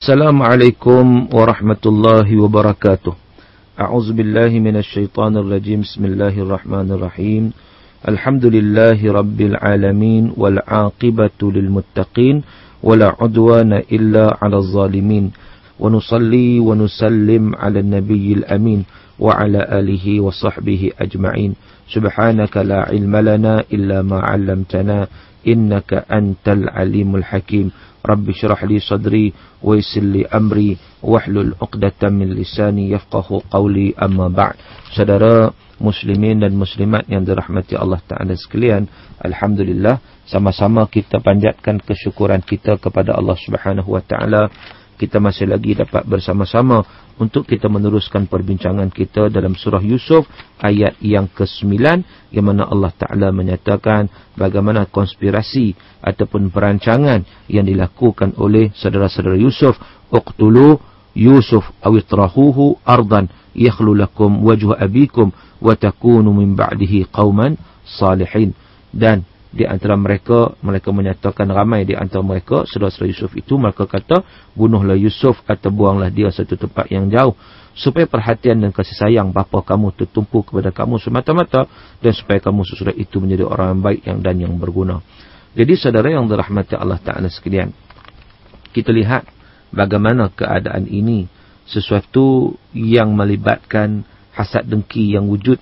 Assalamualaikum warahmatullahi wabarakatuh. A'udzu billahi minasy syaithanir rajim. Bismillahirrahmanirrahim. Alhamdulillahi rabbil alamin wal 'aqibatu lil muttaqin wala 'udwana illa 'alal zalimin. Wa nusalli wa nusallim 'alan nabiyil amin wa 'ala alihi wa sahbihi ajma'in. Subhanaka la 'ilma lana illa ma 'allamtana innaka antal alimul hakim. Rabbi syrah li sadri wa yassir li amri wahlul 'uqdatam min lisani yafqahu qawli, amma ba'd. Saudara muslimin dan muslimat yang dirahmati Allah Ta'ala sekalian, alhamdulillah, sama-sama kita panjatkan kesyukuran kita kepada Allah Subhanahu wa Ta'ala. Kita masih lagi dapat bersama-sama untuk kita meneruskan perbincangan kita dalam surah Yusuf ayat yang ke-9, yang mana Allah Ta'ala menyatakan bagaimana konspirasi ataupun perancangan yang dilakukan oleh saudara-saudara Yusuf. Uqtulu Yusuf awitrahuhu ardan yakhlu lakum wajhu abikum wa takunu min ba'dihi qauman salihin. Dan di antara mereka menyatakan, ramai di antara mereka saudara-saudara Yusuf itu, mereka kata, bunuhlah Yusuf atau buanglah dia satu tempat yang jauh, supaya perhatian dan kasih sayang bapa kamu tertumpu kepada kamu semata-mata, dan supaya kamu sesudah itu menjadi orang yang baik dan yang berguna. Jadi saudara yang dirahmati Allah Ta'ala sekalian, kita lihat bagaimana keadaan ini, sesuatu yang melibatkan hasad dengki yang wujud,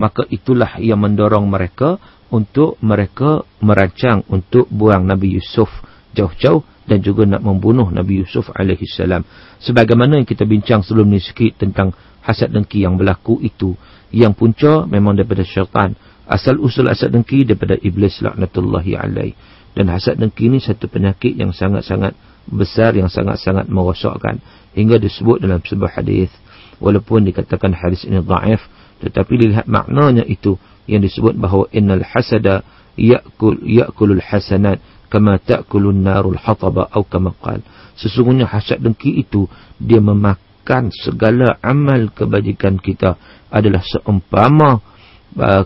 maka itulah yang mendorong mereka untuk mereka merancang untuk buang Nabi Yusuf jauh-jauh dan juga nak membunuh Nabi Yusuf alaihissalam. Sebagaimana yang kita bincang sebelum ni sikit tentang hasad dengki yang berlaku itu, yang punca memang daripada syaitan. Asal usul hasad dengki daripada iblis laknatullahi alaih. Dan hasad dengki ini satu penyakit yang sangat-sangat besar, yang sangat-sangat merosakkan, hingga disebut dalam sebuah hadis, walaupun dikatakan hadis ini dhaif, tetapi dilihat maknanya itu, yang disebut bahawa innal hasada ya'kulul hasanat kama ta'kulun narul hataba atau kama qala. Sesungguhnya hasad dengki itu dia memakan segala amal kebajikan kita, adalah seumpama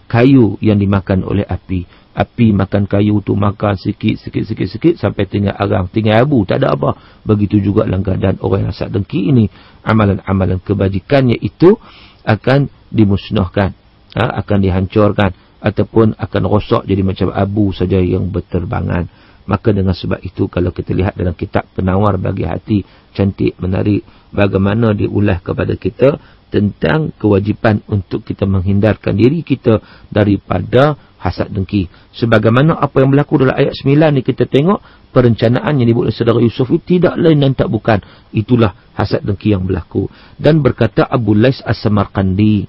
kayu yang dimakan oleh api. Api makan kayu tu, makan sikit sampai tinggal arang, tinggal abu, tak ada apa. Begitu juga dalam keadaan orang yang hasad dengki ini, amalan-amalan kebajikannya itu akan dimusnahkan, akan dihancurkan, ataupun akan rosak jadi macam abu saja yang berterbangan. Maka dengan sebab itu, kalau kita lihat dalam kitab Penawar Bagi Hati, cantik, menarik, bagaimana diulas kepada kita tentang kewajipan untuk kita menghindarkan diri kita daripada hasad dengki. Sebagaimana apa yang berlaku dalam ayat 9 ni, kita tengok perencanaan yang dibuat oleh saudara Yusuf itu tidak lain dan tak bukan, itulah hasad dengki yang berlaku. Dan berkata Abu Lais As-Samarqandi,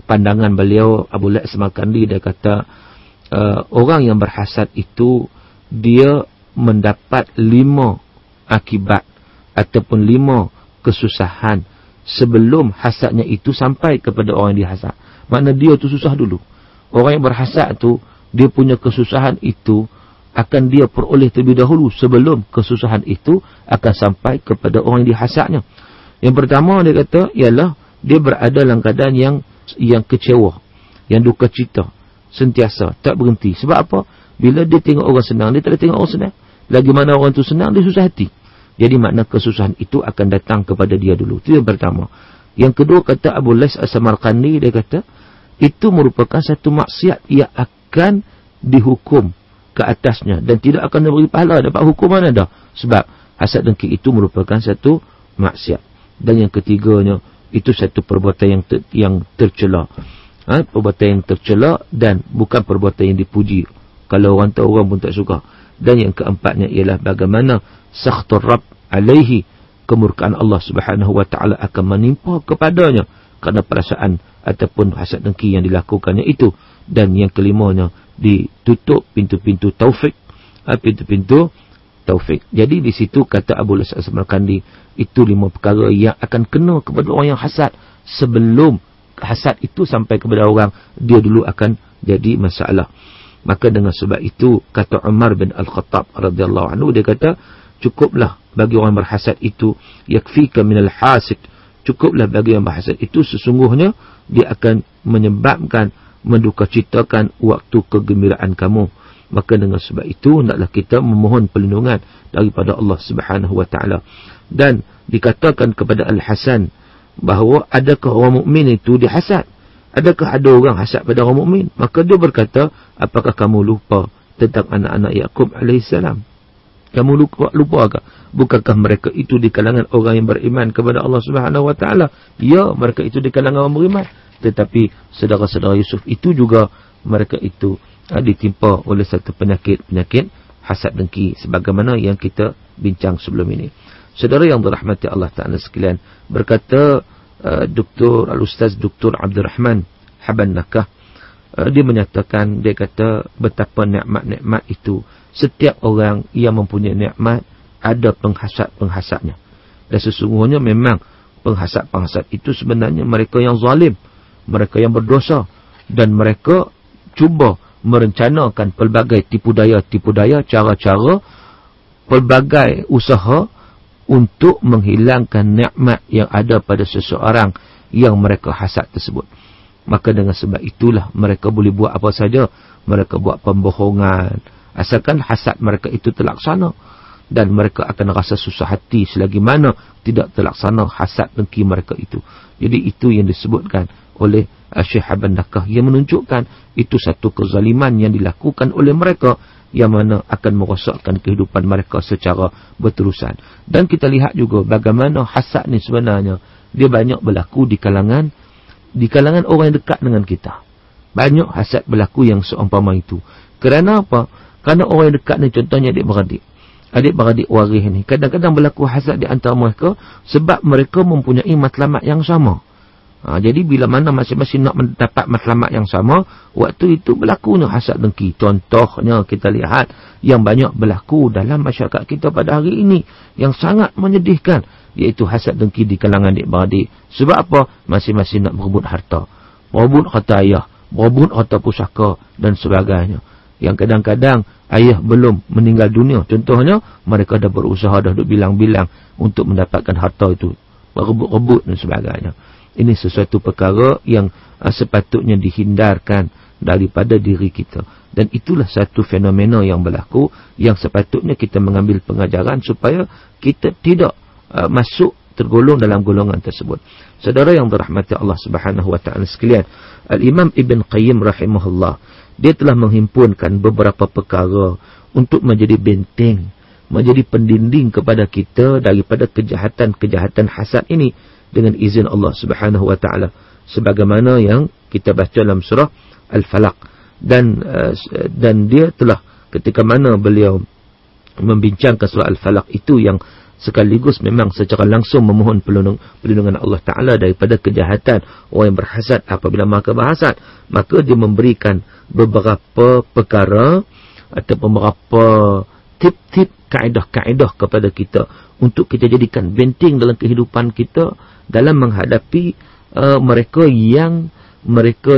pandangan beliau Abu Lais As-Samarqandi, dia kata orang yang berhasad itu dia mendapat 5 akibat ataupun 5 kesusahan sebelum hasadnya itu sampai kepada orang yang dihasad. Makna dia tu susah dulu. Orang yang berhasad tu, dia punya kesusahan itu akan dia peroleh terlebih dahulu sebelum kesusahan itu akan sampai kepada orang yang dihasadnya. Yang pertama dia kata ialah dia berada dalam keadaan yang kecewa, yang duka cita sentiasa, tak berhenti. Sebab apa? Bila dia tengok orang senang, dia tak ada tengok orang senang. Lagi mana orang tu senang, dia susah hati. Jadi makna kesusahan itu akan datang kepada dia dulu. Itu yang pertama. Yang kedua, kata Abu Lais As-Samarqandi, dia kata itu merupakan satu maksiat yang akan dihukum ke atasnya dan tidak akan diberi pahala, dapat hukuman ada. Sebab hasad dengki itu merupakan satu maksiat. Dan yang ketiganya, itu satu perbuatan yang tercela. Perbuatan yang tercela dan bukan perbuatan yang dipuji. Kalau orang tahu, orang pun tak suka. Dan yang keempatnya ialah bagaimana sakhtur Rabb alaihi, kemurkaan Allah Subhanahu wa Ta'ala akan menimpa kepadanya kerana perasaan ataupun hasad dengki yang dilakukannya itu. Dan yang kelimanya, ditutup pintu-pintu taufik, pintu-pintu taufik. Jadi di situ kata Abu Lais As-Samarqandi, itu 5 perkara yang akan kena kepada orang yang hasad. Sebelum hasad itu sampai kepada orang, dia dulu akan jadi masalah. Maka dengan sebab itu, kata Umar bin Al-Khattab radhiyallahu anhu, dia kata cukuplah bagi orang berhasad itu, yakfika minal hasid, cukuplah bagi yang berhasad itu, sesungguhnya dia akan menyebabkan mendukacitakan waktu kegembiraan kamu. Maka dengan sebab itu, hendaklah kita memohon perlindungan daripada Allah Subhanahu wa Ta'ala. Dan dikatakan kepada Al-Hasan bahawa adakah orang mukmin itu dihasad? Adakah ada orang hasad pada orang mukmin? Maka dia berkata, apakah kamu lupa tentang anak-anak Yaqub alaihissalam? Kamu lupa ke? Bukankah mereka itu di kalangan orang yang beriman kepada Allah Subhanahu wa taala? Ya, mereka itu di kalangan orang beriman. Tetapi saudara-saudara Yusuf itu juga mereka itu ditimpa oleh satu penyakit hasad dengki, sebagaimana yang kita bincang sebelum ini. Saudara yang dirahmati Allah Taala sekalian, berkata Dr. Al-Ustaz Dr. Abdul Rahman Haban Nakah, dia menyatakan, dia kata betapa nikmat-nikmat itu, setiap orang yang mempunyai nikmat ada penghasad-penghasad-nya. Dan sesungguhnya memang penghasad-penghasad itu sebenarnya mereka yang zalim, mereka yang berdosa, dan mereka cuba merencanakan pelbagai tipu daya, cara-cara, pelbagai usaha untuk menghilangkan nikmat yang ada pada seseorang yang mereka hasad tersebut. Maka dengan sebab itulah mereka boleh buat apa saja. Mereka buat pembohongan, asalkan hasad mereka itu terlaksana. Dan mereka akan rasa susah hati selagi mana tidak terlaksana hasad dengki mereka itu. Jadi itu yang disebutkan oleh Syekh Haban Nakah, yang menunjukkan itu satu kezaliman yang dilakukan oleh mereka, yang mana akan merosakkan kehidupan mereka secara berterusan. Dan kita lihat juga bagaimana hasad ni sebenarnya dia banyak berlaku di kalangan orang yang dekat dengan kita. Banyak hasad berlaku yang seumpama itu. Kerana apa? Kerana orang yang dekat ni, contohnya adik-beradik waris ni, kadang-kadang berlaku hasad di antara mereka sebab mereka mempunyai matlamat yang sama. Jadi bila mana masing-masing nak mendapat matlamat yang sama, waktu itu berlakunya hasad dengki. Contohnya kita lihat yang banyak berlaku dalam masyarakat kita pada hari ini, yang sangat menyedihkan, iaitu hasad dengki di kalangan adik-beradik. Sebab apa? Masing-masing nak berebut harta ayah, berebut harta pusaka dan sebagainya. Yang kadang-kadang ayah belum meninggal dunia, contohnya mereka dah berusaha, dah duk bilang-bilang untuk mendapatkan harta itu, berebut-rebut dan sebagainya. Ini sesuatu perkara yang sepatutnya dihindarkan daripada diri kita. Dan itulah satu fenomena yang berlaku, yang sepatutnya kita mengambil pengajaran supaya kita tidak masuk tergolong dalam golongan tersebut. Saudara yang dirahmati Allah Subhanahu wa taala sekalian, Al-Imam Ibn Qayyim rahimahullah, dia telah menghimpunkan beberapa perkara untuk menjadi benteng, menjadi pendinding kepada kita daripada kejahatan-kejahatan hasad ini, dengan izin Allah Subhanahu wa taala, sebagaimana yang kita baca dalam surah Al-Falaq. Dan dia telah, ketika mana beliau membincangkan surah Al-Falaq itu, yang sekaligus memang secara langsung memohon perlindungan Allah Taala daripada kejahatan orang yang berhasad. Apabila mereka berhasad, maka dia memberikan beberapa perkara ataupun beberapa tip-tip, kaedah-kaedah kepada kita untuk kita jadikan benteng dalam kehidupan kita dalam menghadapi mereka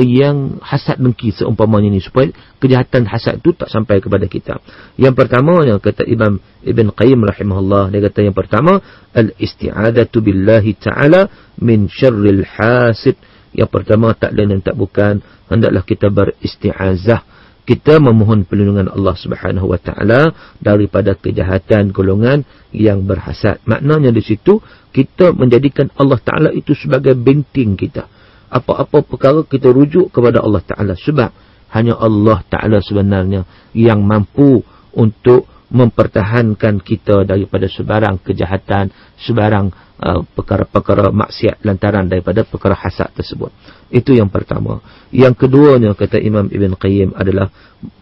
yang hasad dengki seumpamanya ini, supaya kejahatan hasad itu tak sampai kepada kita. Yang pertama, yang kata Imam Ibn Qayyim rahimahullah, dia kata yang pertama, al-isti'adatu billahi ta'ala min syarril hasid. Yang pertama, tak lain dan tak bukan, hendaklah kita beristi'azah, kita memohon perlindungan Allah Subhanahu wa taala daripada kejahatan golongan yang berhasad. Maknanya di situ kita menjadikan Allah Taala itu sebagai benteng kita. Apa-apa perkara kita rujuk kepada Allah Taala, sebab hanya Allah Taala sebenarnya yang mampu untuk mempertahankan kita daripada sebarang kejahatan, sebarang perkara-perkara maksiat lantaran daripada perkara hasad tersebut. Itu yang pertama. Yang keduanya, kata Imam Ibn Qayyim, adalah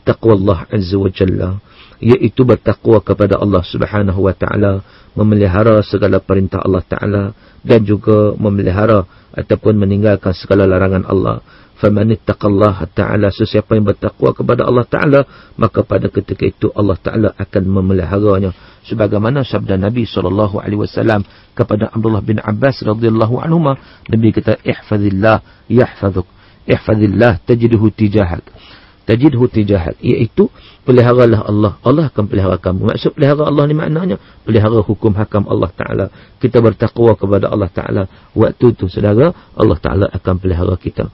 taqwa Allah Azza wa Jalla, iaitu bertakwa kepada Allah Subhanahu wa taala, memelihara segala perintah Allah Taala, dan juga memelihara ataupun meninggalkan segala larangan Allah. Faman ittaqallaha ta'ala, sesiapa yang bertakwa kepada Allah Ta'ala, maka pada ketika itu Allah Ta'ala akan memeliharanya. Sebagaimana sabda Nabi SAW kepada Abdullah bin Abbas radhiyallahu anhuma, Nabi kata, ihfazillah yahfazuk, ihfazillah tajidhu tijahak, iaitu peliharalah Allah, Allah akan pelihara kamu. Maksud pelihara Allah ni maknanya pelihara hukum hakam Allah Ta'ala. Kita bertakwa kepada Allah Ta'ala, waktu itu saudara, Allah Ta'ala akan pelihara kita.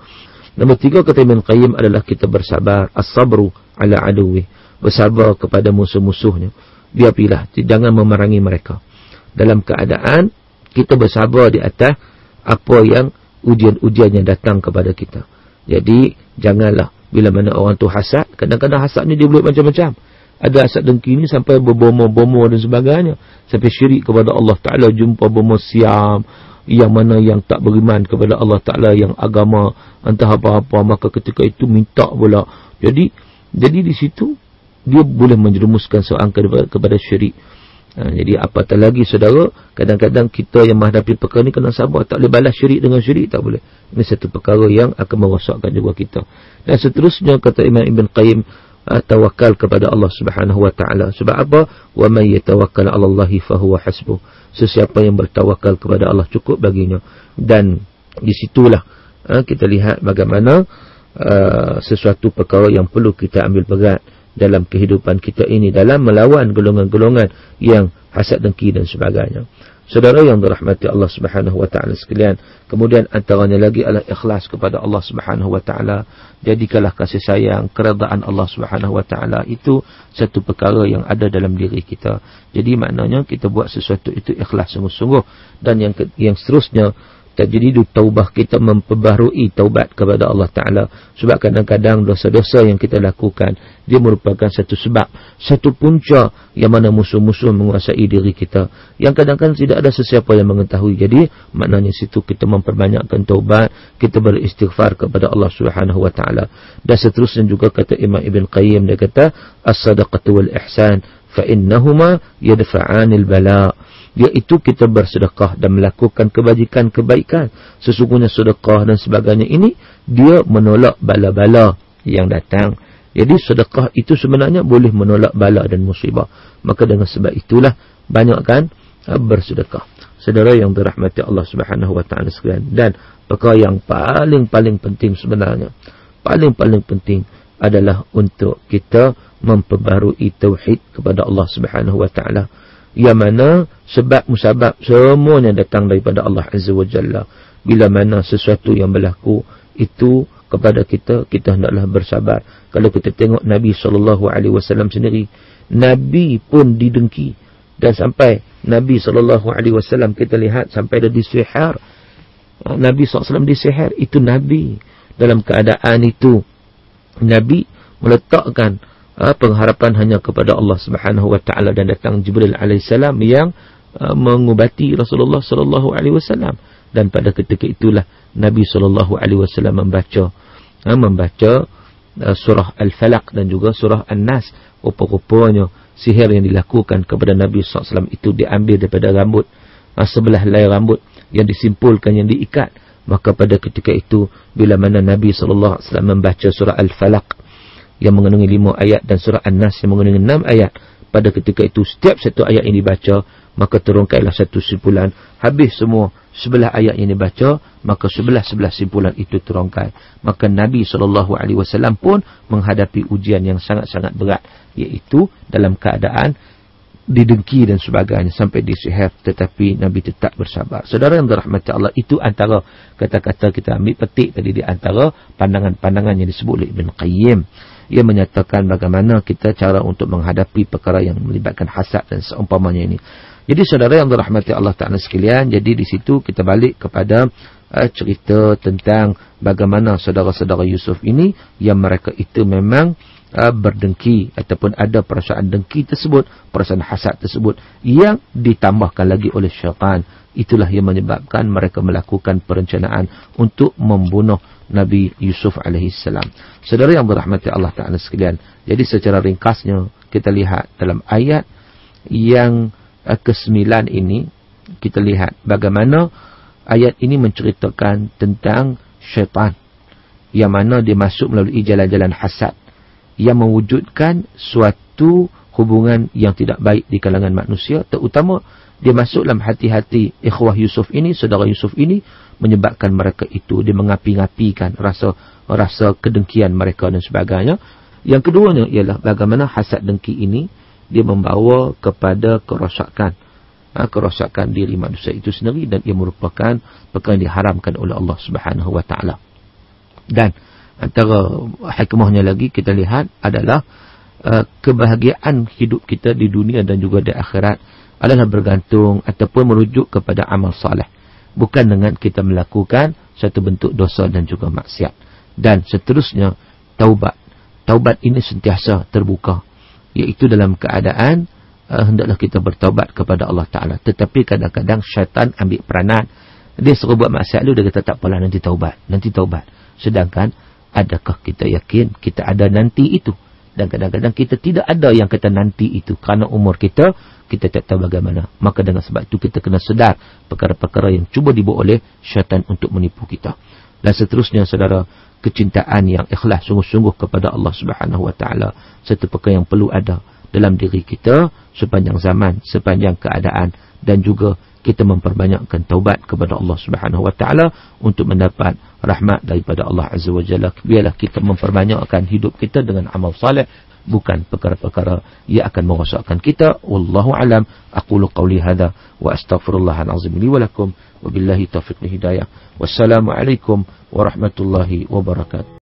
Nombor 3, kata Ibn Qayyim, adalah kita bersabar. As-sabru ala aduwi, bersabar kepada musuh-musuhnya. Dia pilih, jangan memerangi mereka. dalam keadaan kita bersabar di atas apa yang ujian-ujian yang datang kepada kita. Jadi janganlah bila mana orang tu hasad, kadang-kadang hasad ni dia boleh macam-macam. Ada hasad dengki ni sampai berbomo-bomo dan sebagainya, sampai syirik kepada Allah Ta'ala, jumpa bomo siam yang mana yang tak beriman kepada Allah Ta'ala, yang agama entah apa-apa, maka ketika itu minta pula. Jadi di situ dia boleh menjerumuskan seorang kepada syirik. Jadi apatah lagi saudara, kadang-kadang kita yang menghadapi perkara ni kena sabar, tak boleh balas syirik dengan syirik, tak boleh. Ini satu perkara yang akan merosakkan jiwa kita. Dan seterusnya kata Imam Ibn Qayyim, tawakal kepada Allah Subhanahu wa taala. Sebab apa? Wa may yatawakkal 'ala Allahi fa huwa hasbuh. Sesiapa yang bertawakal kepada Allah cukup baginya. Dan di situlah kita lihat bagaimana sesuatu perkara yang perlu kita ambil berat dalam kehidupan kita ini, dalam melawan golongan-golongan yang hasad dengki dan sebagainya. Saudara yang dirahmati Allah Subhanahu wa taala sekalian, kemudian antaranya lagi adalah ikhlas kepada Allah Subhanahu wa taala. Jadikanlah kasih sayang, keredaan Allah Subhanahu wa taala itu satu perkara yang ada dalam diri kita. Jadi maknanya kita buat sesuatu itu ikhlas sungguh-sungguh. Dan yang seterusnya, tajdidu taubah, kita memperbaharui taubat kepada Allah Ta'ala. Sebab kadang-kadang dosa-dosa yang kita lakukan, dia merupakan satu sebab, satu punca yang mana musuh-musuh menguasai diri kita, yang kadang-kadang tidak ada sesiapa yang mengetahui. Jadi maknanya situ kita memperbanyakkan taubat, kita beristighfar kepada Allah Subhanahu wa taala. Dan seterusnya juga kata Imam Ibn Qayyim, dia kata as-sadaqatu wal ihsan fa innahuma yadfa'anil bala', iaitu kita bersedekah dan melakukan kebajikan-kebaikan. Sesungguhnya sedekah dan sebagainya ini dia menolak bala-bala yang datang. Jadi sedekah itu sebenarnya boleh menolak bala dan musibah. Maka dengan sebab itulah banyakkan bersedekah. Saudara yang dirahmati Allah Subhanahu wa taala sekalian, dan perkara yang paling penting sebenarnya, paling penting adalah untuk kita memperbarui tauhid kepada Allah Subhanahu wa taala. Yang mana sebab musabab semuanya datang daripada Allah Azza wa Jalla. Bila mana sesuatu yang berlaku itu kepada kita, kita hendaklah bersabar. Kalau kita tengok Nabi SAW sendiri, Nabi pun didengki. Dan sampai Nabi SAW kita lihat sampai ada disihir. Nabi SAW disihir. Itu Nabi. Dalam keadaan itu, Nabi meletakkan pengharapan hanya kepada Allah Subhanahu wa taala, dan datang Jibril alaihissalam yang mengubati Rasulullah sallallahu alaihi wasallam. Dan pada ketika itulah Nabi sallallahu alaihi wasallam membaca surah Al-Falaq dan juga surah An-Nas. Rupa-rupanya sihir yang dilakukan kepada Nabi sallallahu alaihi wasallam itu diambil daripada rambut, sebelah helai rambut yang disimpulkan, yang diikat. Maka pada ketika itu, bila mana Nabi sallallahu alaihi wasallam membaca surah Al-Falaq yang mengandungi 5 ayat dan surah An-Nas yang mengandungi 6 ayat, pada ketika itu setiap satu ayat yang dibaca, maka terungkailah satu simpulan. Habis semua sebelah ayat yang dibaca, maka sebelah simpulan itu terungkai. Maka Nabi SAW pun menghadapi ujian yang sangat-sangat berat, iaitu dalam keadaan didengki dan sebagainya, sampai disihir, tetapi Nabi tetap bersabar. Saudara yang dirahmati Allah, itu antara kata-kata kita ambil petik tadi, di antara pandangan-pandangan yang disebut oleh Ibn Qayyim. Ia menyatakan bagaimana kita cara untuk menghadapi perkara yang melibatkan hasad dan seumpamanya ini. Jadi saudara yang dirahmati Allah Ta'ala sekalian, jadi di situ kita balik kepada cerita tentang bagaimana saudara-saudara Yusuf ini, yang mereka itu memang berdengki, ataupun ada perasaan dengki tersebut, perasaan hasad tersebut, yang ditambahkan lagi oleh syaitan. Itulah yang menyebabkan mereka melakukan perencanaan untuk membunuh Nabi Yusuf alaihissalam. Saudara yang berahmati Allah Ta'ala sekalian, jadi secara ringkasnya kita lihat dalam ayat yang ke-9 ini, kita lihat bagaimana ayat ini menceritakan tentang syaitan, yang mana dia masuk melalui jalan-jalan hasad, yang mewujudkan suatu hubungan yang tidak baik di kalangan manusia. Terutama dia masuk dalam hati-hati ikhwah Yusuf ini, saudara Yusuf ini, menyebabkan mereka itu dia mengapi-ngapikan rasa kedengkian mereka dan sebagainya. Yang keduanya ialah bagaimana hasad dengki ini dia membawa kepada kerosakan diri manusia itu sendiri, dan ia merupakan perkara yang diharamkan oleh Allah Subhanahu wa taala. Dan antara hikmahnya lagi kita lihat adalah kebahagiaan hidup kita di dunia dan juga di akhirat adalah bergantung ataupun merujuk kepada amal soleh, bukan dengan kita melakukan satu bentuk dosa dan juga maksiat. Dan seterusnya, taubat ini sentiasa terbuka, iaitu dalam keadaan hendaklah kita bertaubat kepada Allah Ta'ala. Tetapi kadang-kadang syaitan ambil peranan, dia suruh buat maksiat dulu, dia kata tak apalah, nanti taubat. Sedangkan adakah kita yakin kita ada nanti itu? Dan kadang-kadang kita tidak ada yang kata nanti itu, kerana umur kita tak tahu bagaimana. Maka dengan sebab itu kita kena sedar perkara-perkara yang cuba dibuat oleh syaitan untuk menipu kita. Dan seterusnya, saudara, kecintaan yang ikhlas sungguh-sungguh kepada Allah Subhanahu Wa Taala, satu perkara yang perlu ada dalam diri kita sepanjang zaman, sepanjang keadaan, dan juga kita memperbanyakkan taubat kepada Allah Subhanahu Wa Taala untuk mendapat rahmat daripada Allah Azza wa Jalla. Biarlah kita memperbanyakkan hidup kita dengan amal saleh, bukan perkara-perkara yang akan merosakkan kita. Wallahu alam. Aqulu qawli hadza wa astaghfirullahal azim li wa lakum, wa billahi taufiq wal hidayah. Wassalamu alaikum warahmatullahi wabarakatuh.